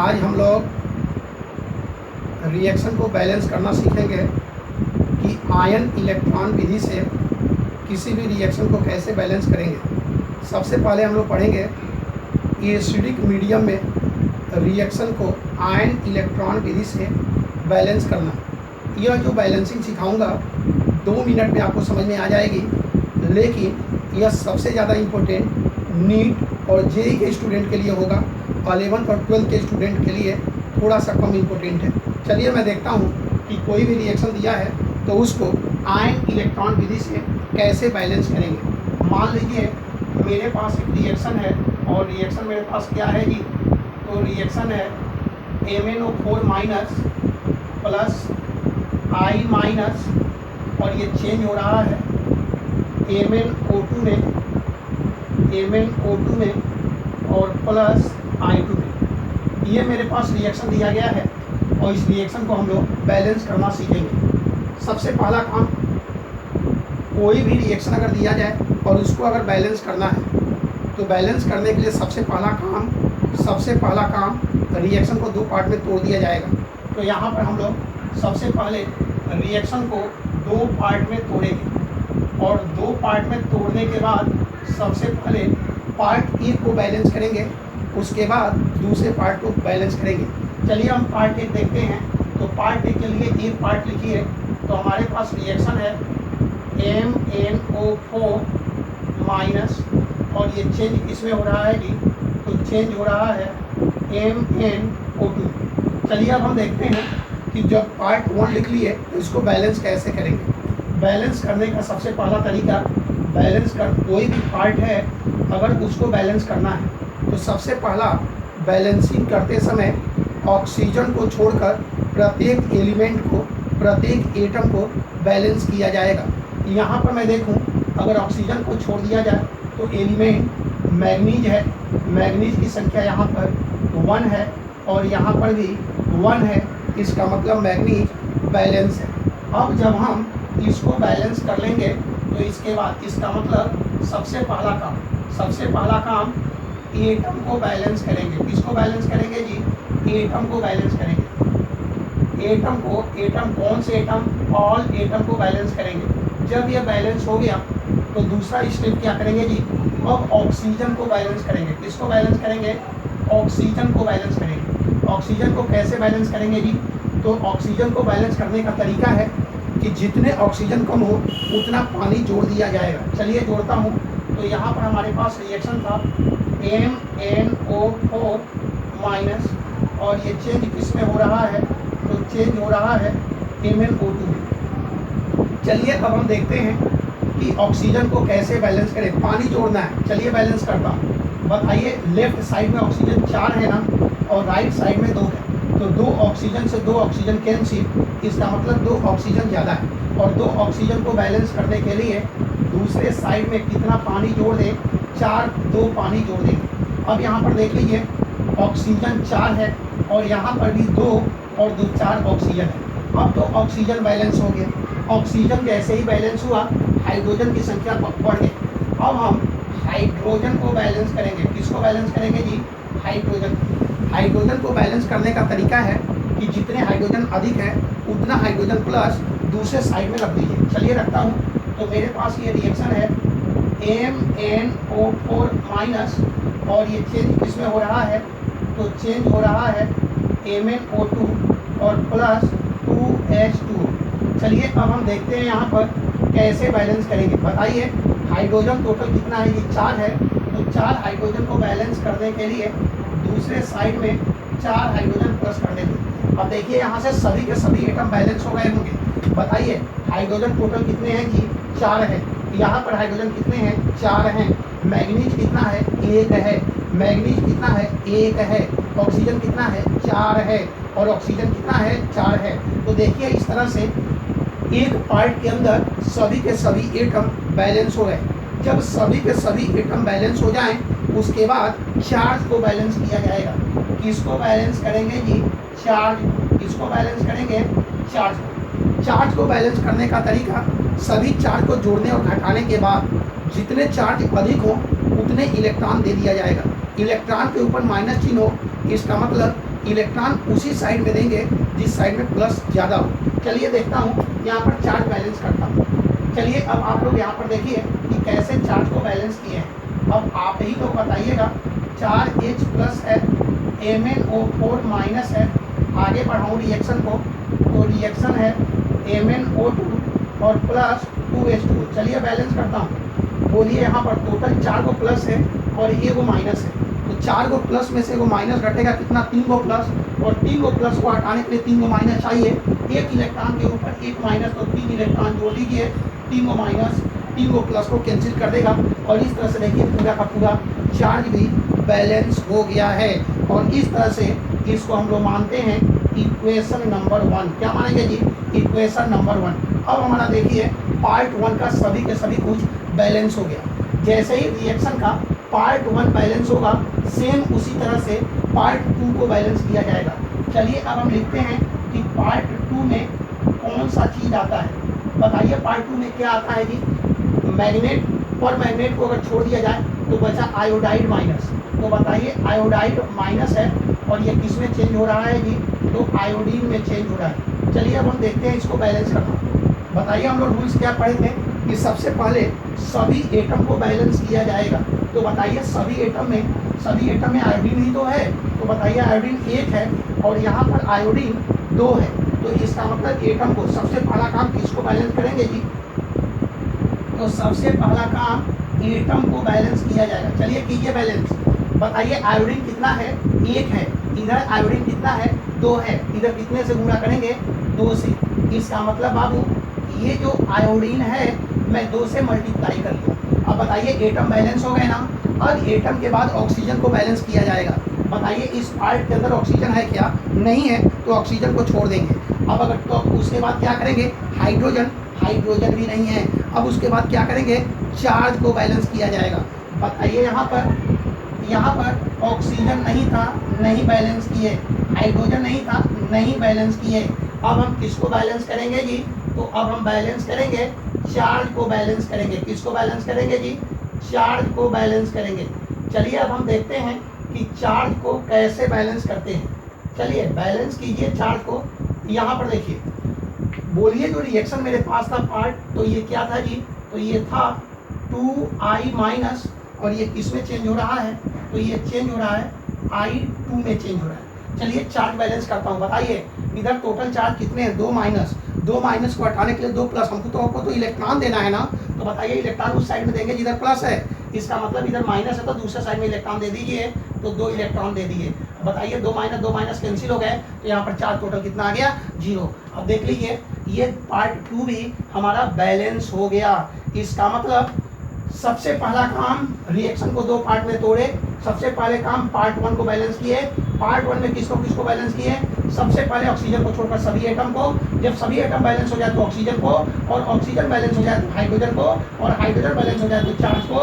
आज हम लोग रिएक्शन को बैलेंस करना सीखेंगे कि आयन इलेक्ट्रॉन विधि से किसी भी रिएक्शन को कैसे बैलेंस करेंगे। सबसे पहले हम लोग पढ़ेंगे एसिडिक मीडियम में रिएक्शन को आयन इलेक्ट्रॉन विधि से बैलेंस करना। यह जो बैलेंसिंग सिखाऊंगा 2 मिनट में आपको समझ में आ जाएगी, लेकिन यह सबसे ज़्यादा इम्पोर्टेंट नीट और जेईई के स्टूडेंट के लिए होगा। 11th और 12th के स्टूडेंट के लिए थोड़ा सा कम इम्पोर्टेंट है। चलिए मैं देखता हूँ कि कोई भी रिएक्शन दिया है तो उसको आयन इलेक्ट्रॉन विधि से कैसे बैलेंस करेंगे। मान लीजिए मेरे पास एक रिएक्शन है और रिएक्शन मेरे पास क्या है जी, तो रिएक्शन है MnO4 minus plus I minus, और ये चेंज हो रहा है MnO2 में और प्लस I2 में। ये मेरे पास रिएक्शन दिया गया है और इस रिएक्शन को हम लोग बैलेंस करना सीखेंगे। सबसे पहला काम, कोई भी रिएक्शन अगर दिया जाए और उसको अगर बैलेंस करना है तो बैलेंस करने के लिए सबसे पहला काम रिएक्शन को 2 पार्ट में तोड़ दिया जाएगा। तो यहाँ पर हम लोग सबसे पहले रिएक्शन को 2 पार्ट में तोड़ेंगे और 2 पार्ट में तोड़ने के बाद सबसे पहले पार्ट ए को बैलेंस करेंगे, उसके बाद दूसरे पार्ट को बैलेंस करेंगे। चलिए हम पार्ट ए देखते हैं। तो पार्ट ए के लिए एक पार्ट लिखिए। तो हमारे पास रिएक्शन है MnO4 माइनस, और ये चेंज किसमें हो रहा है जी, तो चेंज हो रहा है MnO2। चलिए अब हम देखते हैं कि जब पार्ट 1 लिख लिए तो इसको बैलेंस कैसे करेंगे। बैलेंस करने का सबसे पहला तरीका, कोई भी पार्ट है अगर उसको बैलेंस करना है तो सबसे पहला बैलेंसिंग करते समय ऑक्सीजन को छोड़कर प्रत्येक एलिमेंट को, प्रत्येक एटम को बैलेंस किया जाएगा। यहाँ पर मैं देखूँ, अगर ऑक्सीजन को छोड़ दिया जाए तो एलिमेंट मैग्नीज है, मैग्नीज की संख्या यहाँ पर 1 है और यहाँ पर भी 1 है, इसका मतलब मैग्नीज बैलेंस है। अब जब हम इसको बैलेंस कर लेंगे तो इसके बाद इसका मतलब सबसे पहला काम एटम को बैलेंस करेंगे। किसको बैलेंस करेंगे जी, एटम को बैलेंस करेंगे। एटम कौन से एटम, ऑल एटम को बैलेंस करेंगे। जब ये बैलेंस हो गया तो दूसरा स्टेप क्या करेंगे जी, अब ऑक्सीजन को बैलेंस करेंगे। किसको बैलेंस करेंगे, ऑक्सीजन को बैलेंस करेंगे। ऑक्सीजन को कैसे बैलेंस करेंगे जी, तो ऑक्सीजन को बैलेंस करने का तरीका है कि जितने ऑक्सीजन कम हो उतना पानी जोड़ दिया जाएगा। चलिए जोड़ता हूँ। तो यहाँ पर हमारे पास रिएक्शन था MnO4 माइनस, और ये चेंज किस में हो रहा है, तो चेंज हो रहा है MnO2 में। चलिए अब हम देखते हैं कि ऑक्सीजन को कैसे बैलेंस करें। पानी जोड़ना है, चलिए बैलेंस करता हूँ। बताइए, लेफ्ट साइड में ऑक्सीजन 4 है ना, और राइट साइड में 2 है, तो 2 ऑक्सीजन से 2 ऑक्सीजन कैंसिल, इसका मतलब 2 ऑक्सीजन ज़्यादा है। और 2 ऑक्सीजन को बैलेंस करने के लिए दूसरे साइड में कितना पानी जोड़ दें, 2 पानी जोड़ देंगे। अब यहाँ पर देख लीजिए, ऑक्सीजन 4 है और यहाँ पर भी 2 और 2 4 ऑक्सीजन है। अब तो ऑक्सीजन बैलेंस हो गया। ऑक्सीजन जैसे ही बैलेंस हुआ, हाइड्रोजन की संख्या बढ़ गई। अब हम हाइड्रोजन को बैलेंस करेंगे। किसको बैलेंस करेंगे जी, हाइड्रोजन को बैलेंस करने का तरीका है कि जितने हाइड्रोजन अधिक है उतना हाइड्रोजन प्लस दूसरे साइड में रख दीजिए। चलिए रखता हूँ। तो मेरे पास ये रिएक्शन है MnO4 माइनस, और ये चेंज किस में हो रहा है, तो चेंज हो रहा है MnO2 और प्लस 2H2। चलिए अब हम देखते हैं यहाँ पर कैसे बैलेंस करेंगे। बताइए, हाइड्रोजन टोटल कितना है, ये 4 है, तो 4 हाइड्रोजन को बैलेंस करने के लिए दूसरे साइड में 4 हाइड्रोजन प्लस कर देंगे। अब देखिए, यहाँ से सभी के सभी एटम बैलेंस हो गए होंगे। बताइए, हाइड्रोजन टोटल कितने हैं जी, 4 है। यहाँ पर हाइड्रोजन कितने हैं, 4 हैं। मैग्नीज कितना है, 1 है। मैग्नीज कितना है, 1 है। ऑक्सीजन कितना है, 4 है। और ऑक्सीजन कितना है, 4 है। तो देखिए, इस तरह से एक पार्ट के अंदर सभी के सभी एटम बैलेंस हो गए। जब सभी के सभी एटम बैलेंस हो जाएं, उसके बाद चार्ज को बैलेंस किया जाएगा। किसको बैलेंस करेंगे जी, चार्ज। किसको बैलेंस करेंगे, चार्ज को। चार्ज को बैलेंस करने का तरीका, सभी चार्ज को जोड़ने और घटाने के बाद जितने चार्ज अधिक हो उतने इलेक्ट्रॉन दे दिया जाएगा। इलेक्ट्रॉन के ऊपर माइनस चिन्ह हो, इसका मतलब इलेक्ट्रॉन उसी साइड में देंगे जिस साइड में प्लस ज़्यादा हो। चलिए देखता हूँ, यहाँ पर चार्ज बैलेंस करता हूँ। चलिए अब आप लोग यहाँ पर देखिए कि कैसे चार्ज को बैलेंस किए हैं। अब आप ही लोग बताइएगा, चार्ज H प्लस है, MnO4 माइनस है। आगे बढ़ाऊँ रिएक्शन को, तो रिएक्शन है MnO2 और प्लस 2H2। चलिए बैलेंस करता हूँ। बोलिए यहाँ पर टोटल 4 को प्लस है और ये वो माइनस है। तो 4 को प्लस में से वो माइनस घटेगा कितना, 3 को प्लस, और 3 को प्लस को हटाने के लिए 3 को माइनस चाहिए। एक इलेक्ट्रॉन के ऊपर एक माइनस, तो 3 इलेक्ट्रॉन जोड़ दीजिए, 3 को माइनस, 3 को प्लस को कैंसिल कर देगा। और इस तरह से देखिए पूरा का पूरा चार्ज भी बैलेंस हो गया है। और इस तरह से इसको हम लोग मानते हैं इक्वेशन नंबर 1। क्या मानेंगे जी, इक्वेशन नंबर 1। अब हमारा देखिए पार्ट 1 का सभी के सभी कुछ बैलेंस हो गया। जैसे ही रिएक्शन का पार्ट 1 बैलेंस होगा, सेम उसी तरह से पार्ट 2 को बैलेंस किया जाएगा। चलिए अब हम लिखते हैं कि पार्ट 2 में कौन सा चीज़ आता है। बताइए पार्ट 2 में क्या आता है जी, मैग्नेट। और मैग्नेट को अगर छोड़ दिया जाए तो बचा आयोडाइड माइनस। तो बताइए आयोडाइड माइनस है और ये किस में चेंज हो रहा है जी, तो आयोडीन में चेंज हो रहा है। चलिए अब हम देखते हैं इसको बैलेंस करना। बताइए हम लोग रूल्स क्या पढ़े थे कि सबसे पहले सभी एटम को बैलेंस किया जाएगा। तो बताइए सभी एटम में आयोडीन ही तो है। तो बताइए आयोडीन 1 है और यहाँ पर आयोडीन 2 है। तो इसका मतलब एटम को सबसे पहला काम किसको बैलेंस करेंगे जी, तो सबसे पहला काम एटम को बैलेंस किया जाएगा। चलिए कीजिए बैलेंस। बताइए आयोडीन कितना है, 1 है। इधर आयोडीन कितना है, 2 है। इधर कितने से गुणा करेंगे, 2 से। इसका मतलब बाबू ये जो आयोडीन है मैं 2 से मल्टीप्लाई कर लूँ। अब बताइए एटम बैलेंस हो गए ना। अब एटम के बाद ऑक्सीजन को बैलेंस किया जाएगा। बताइए इस पार्ट के अंदर ऑक्सीजन है क्या, नहीं है, तो ऑक्सीजन को छोड़ देंगे। अब अगर तो उसके बाद क्या करेंगे, हाइड्रोजन भी नहीं है। अब उसके बाद क्या करेंगे, चार्ज को बैलेंस किया जाएगा। बताइए यहाँ पर ऑक्सीजन नहीं था, नहीं बैलेंस किए। हाइड्रोजन नहीं था, नहीं बैलेंस किए। अब हम किसको बैलेंस करेंगे जी, तो अब हम बैलेंस करेंगे चार्ज को बैलेंस करेंगे। किसको बैलेंस करेंगे जी, चार्ज को बैलेंस करेंगे। चलिए अब हम देखते हैं कि चार्ज को कैसे बैलेंस करते हैं। चलिए बैलेंस कीजिए चार्ज को। यहाँ पर देखिए, बोलिए जो रिएक्शन मेरे पास था पार्ट, तो ये क्या था जी, तो ये था 2I माइनस, और ये किस में चेंज हो रहा है, तो ये चेंज हो रहा है I2 में चेंज हो रहा है। चलिए चार्ज बैलेंस करता हूँ। बताइए इधर टोटल चार्ज कितने हैं, 2 माइनस। 2 माइनस को हटाने के लिए 2 प्लस, हमको तो इलेक्ट्रॉन देना है ना। तो बताइए इलेक्ट्रॉन उस साइड में देंगे जिधर प्लस है। इसका मतलब इधर माइनस है तो दूसरे साइड में इलेक्ट्रॉन दे दीजिए, तो 2 इलेक्ट्रॉन दे दिए। बताइए 2 माइनस कैंसिल हो गए, तो यहाँ पर चार्ज टोटल कितना आ गया, 0। अब देख लीजिए ये पार्ट 2 भी हमारा बैलेंस हो गया। इसका मतलब सबसे पहला काम रिएक्शन को 2 पार्ट में तोड़े। सबसे पहले काम पार्ट 1 को बैलेंस किए। पार्ट 1 में किसको बैलेंस किए, सबसे पहले ऑक्सीजन को छोड़कर सभी एटम को। जब सभी एटम बैलेंस हो जाए तो ऑक्सीजन को, और ऑक्सीजन बैलेंस हो जाए तो हाइड्रोजन को, और हाइड्रोजन बैलेंस हो जाए तो चार्ज को,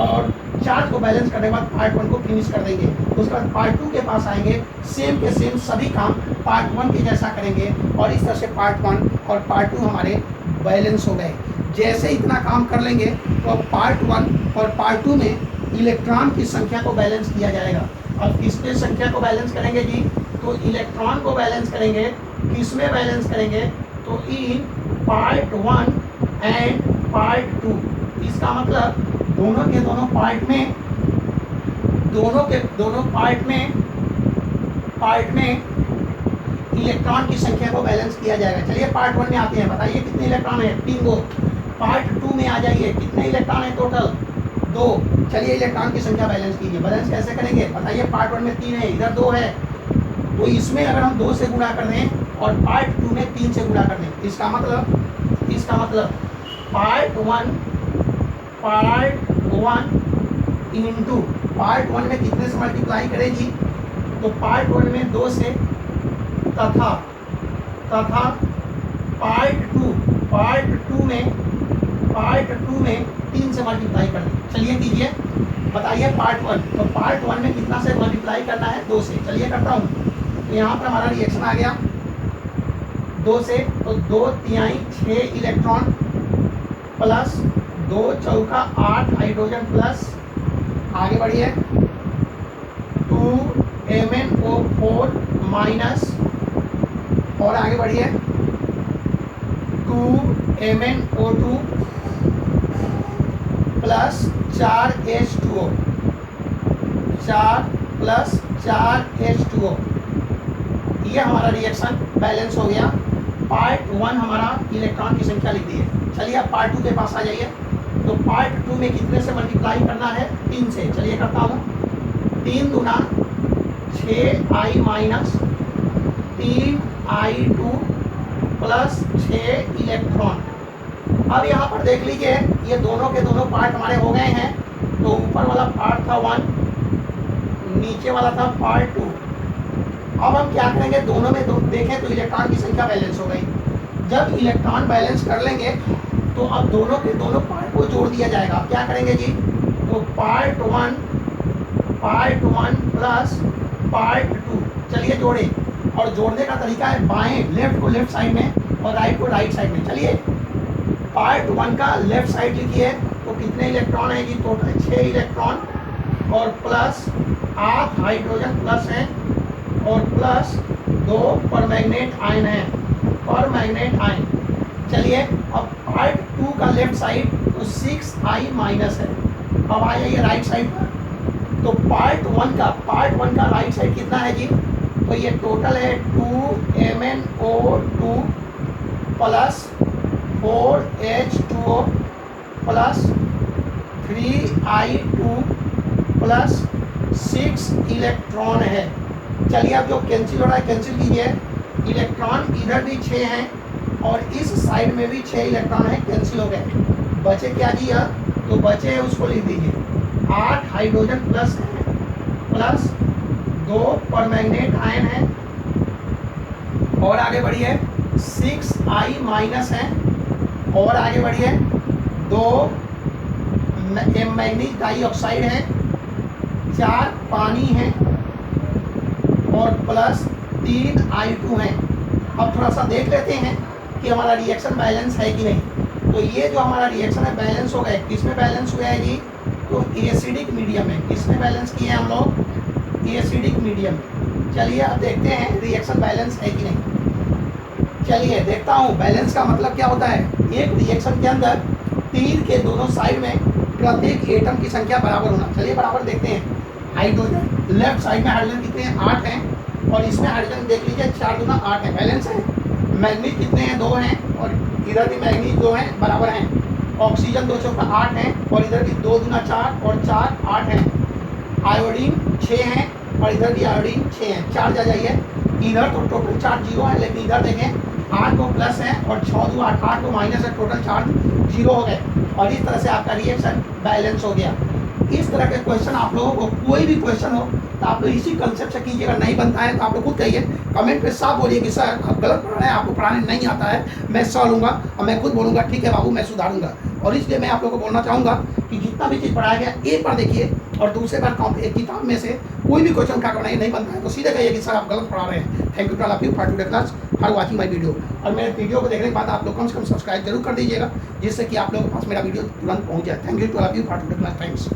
और चार्ज को बैलेंस करने के बाद पार्ट 1 को फिनिश कर देंगे। उसके बाद पार्ट 2 के पास आएंगे, सेम के सेम सभी काम पार्ट 1 के जैसा करेंगे। और इस तरह से पार्ट 1 और पार्ट 2 हमारे बैलेंस हो गए। जैसे इतना काम कर लेंगे तो अब पार्ट 1 और पार्ट 2 में इलेक्ट्रॉन की संख्या को बैलेंस किया जाएगा। अब किसके संख्या को बैलेंस करेंगे जी, तो इलेक्ट्रॉन को बैलेंस करेंगे। किस में बैलेंस करेंगे, तो इन पार्ट 1 एंड पार्ट 2। इसका मतलब दोनों के दोनों पार्ट में, पार्ट में इलेक्ट्रॉन की संख्या को बैलेंस किया जाएगा। चलिए पार्ट 1 में आते हैं। बताइए कितने इलेक्ट्रॉन है, 3 गो। पार्ट 2 में आ जाइए, कितने इलेक्ट्रॉन है टोटल, 2। चलिए इलेक्ट्रॉन की संख्या बैलेंस कीजिए। बैलेंस कैसे करेंगे, बताइए पार्ट 1 में 3 है, इधर 2 है, तो इसमें अगर हम 2 से गुणा कर दें और पार्ट 2 में 3 से गुणा कर दें, इसका मतलब पार्ट 1 इंटू पार्ट 1 में कितने से मल्टीप्लाई करें जी, तो पार्ट 1 में 2 से, तथा पार्ट 2 में 3 से मल्टीप्लाई कर दें। चलिए कीजिए। बताइए पार्ट 1, तो पार्ट 1 में कितना से मल्टीप्लाई करना है, 2 से। चलिए करता हूँ। तो यहाँ पर हमारा रिएक्शन आ गया 2 से, तो 2 तिहाई 6 इलेक्ट्रॉन प्लस 2 चौका 8 हाइड्रोजन प्लस, आगे बढ़िए 2 MnO4 माइनस, और आगे बढ़िए 2 MnO2 plus 4 H2O, 4 plus 4 H2O। ये हमारा रिएक्शन बैलेंस हो गया। पार्ट 1 हमारा इलेक्ट्रॉन की संख्या लिख दी है। चलिए अब पार्ट 2 के पास आ जाइए। तो पार्ट 2 में कितने से मल्टीप्लाई करना है? 3 से। चलिए करता हूँ। 3 दूना 6i minus 3i2 plus 6 electron. अब यहाँ पर देख लीजिए, ये दोनों के दोनों पार्ट हमारे हो गए हैं। तो ऊपर वाला पार्ट था 1, नीचे वाला था पार्ट 2। अब हम क्या करेंगे, दोनों में देखें तो इलेक्ट्रॉन की संख्या बैलेंस हो गई। जब इलेक्ट्रॉन बैलेंस कर लेंगे तो अब दोनों के दोनों पार्ट को जोड़ दिया जाएगा। अब क्या करेंगे जी, तो पार्ट 1 प्लस पार्ट 2, चलिए जोड़े। और जोड़ने का तरीका है बाएं, लेफ्ट को लेफ्ट साइड में और राइट को राइट साइड में। चलिए पार्ट 1 का लेफ्ट साइड लिखिए, तो कितने इलेक्ट्रॉन है जी? टोटल 6 इलेक्ट्रॉन और प्लस 8 हाइड्रोजन प्लस है और प्लस 2 परमैग्नेट आयन है, परमैग्नेट आयन। चलिए अब पार्ट 2 का लेफ्ट साइड तो 6i माइनस है। अब आ जाइए राइट साइड पर। तो पार्ट 1 का राइट साइड कितना है जी? तो ये टोटल है 2 MnO2 plus 4 H2O plus 3i2 plus 6 electron है। चलिए अब जो कैंसिल हो रहा है कैंसिल कीजिए। इलेक्ट्रॉन इधर भी 6 हैं और इस साइड में भी 6 इलेक्ट्रॉन हैं, कैंसिल हो गए। बचे क्या जी? तो बचे हैं उसको लिख दीजिए 8 हाइड्रोजन प्लस है प्लस 2 परमैग्नेट आयन है, और आगे बढ़िए 6i माइनस है, और आगे बढ़िए 2 मैग्नीज डाइऑक्साइड है, 4 पानी है और प्लस 3i2 है। अब थोड़ा सा देख लेते हैं कि हमारा रिएक्शन बैलेंस है कि नहीं। तो ये जो हमारा रिएक्शन है बैलेंस हो गए। किसमें बैलेंस हुआ है जी? तो एसिडिक मीडियम में। किसमें बैलेंस किए हैं हम लोग? एसिडिक मीडियम में। चलिए अब देखते हैं रिएक्शन बैलेंस है कि नहीं। चलिए देखता हूँ बैलेंस का मतलब क्या होता है। एक रिएक्शन के अंदर तीर के दोनों साइड में प्रत्येक एटम की संख्या बराबर होना। चलिए बराबर देखते हैं। हाइड्रोजन लेफ्ट साइड में हाइड्रोजन कितने हैं? 8 हैं, और इसमें हाइड्रोजन देख लीजिए 4 दूना 8 है, बैलेंस है। मैग्नीज कितने हैं? 2 हैं, और इधर भी मैग्नीज 2 हैं, बराबर हैं। ऑक्सीजन 2 चौका 8 हैं, और इधर भी 2 दूना 4 और 4 8 हैं। आयोडीन 6 हैं, और इधर भी आयोडीन 6 हैं। 4 जा जाइए। इधर तो टोटल चार्ज 0 है, लेकिन इधर देखें 8 को प्लस है और 6 दो 8 को माइनस है, टोटल चार्ज 0 हो गए। और इस तरह से आपका रिएक्शन बैलेंस हो गया। इस तरह के क्वेश्चन आप लोगों को कोई भी क्वेश्चन हो तो आप लोग इसी कंसेप्ट से कीजिएगा। नहीं बनता है तो आप लोग खुद कहिए, कमेंट पे साफ बोलिए कि सर आप गलत पढ़ रहे हैं, आपको पढ़ाने नहीं आता है। मैं सह लूँगा और मैं खुद बोलूँगा ठीक है बाबू, मैं सुधारूंगा। और इसलिए मैं आप लोगों को बोलना चाहूँगा कि जितना भी चीज़ पढ़ाया गया एक बार देखिए, और दूसरे बार एक किताब में से कोई भी क्वेश्चन उठा कर नहीं बनता है तो सीधे कहिए कि सर आप गलत पढ़ा रहे हैं। Thank you to all of you for today class, for watching my video. और मेरे वीडियो को देखने के बाद आप लोग कम से कम सब्सक्राइब जरूर कर दीजिएगा, जिससे कि आप लोगों के पास मेरा वीडियो तुरंत पहुँच जाए। Thank you to all of you for today class. Thanks.